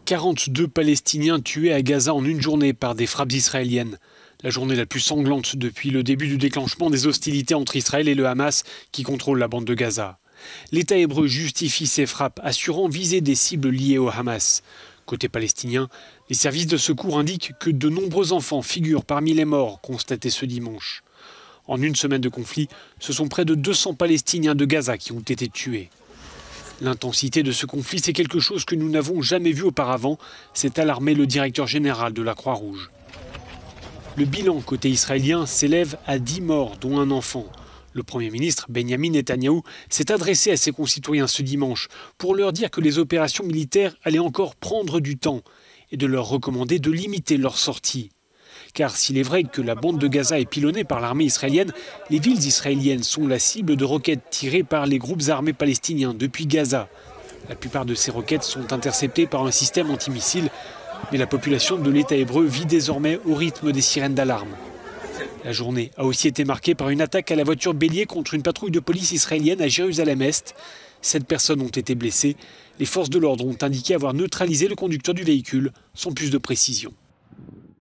42 Palestiniens tués à Gaza en une journée par des frappes israéliennes. La journée la plus sanglante depuis le début du déclenchement des hostilités entre Israël et le Hamas qui contrôle la bande de Gaza. L'État hébreu justifie ces frappes, assurant viser des cibles liées au Hamas. Côté palestinien, les services de secours indiquent que de nombreux enfants figurent parmi les morts constatés ce dimanche. En une semaine de conflit, ce sont près de 200 Palestiniens de Gaza qui ont été tués. L'intensité de ce conflit, c'est quelque chose que nous n'avons jamais vu auparavant, s'est alarmé le directeur général de la Croix-Rouge. Le bilan côté israélien s'élève à 10 morts, dont un enfant. Le Premier ministre, Benyamin Netanyahou, s'est adressé à ses concitoyens ce dimanche pour leur dire que les opérations militaires allaient encore prendre du temps et de leur recommander de limiter leur sortie. Car s'il est vrai que la bande de Gaza est pilonnée par l'armée israélienne, les villes israéliennes sont la cible de roquettes tirées par les groupes armés palestiniens depuis Gaza. La plupart de ces roquettes sont interceptées par un système antimissile, mais la population de l'État hébreu vit désormais au rythme des sirènes d'alarme. La journée a aussi été marquée par une attaque à la voiture bélier contre une patrouille de police israélienne à Jérusalem-Est. 7 personnes ont été blessées. Les forces de l'ordre ont indiqué avoir neutralisé le conducteur du véhicule, sans plus de précision.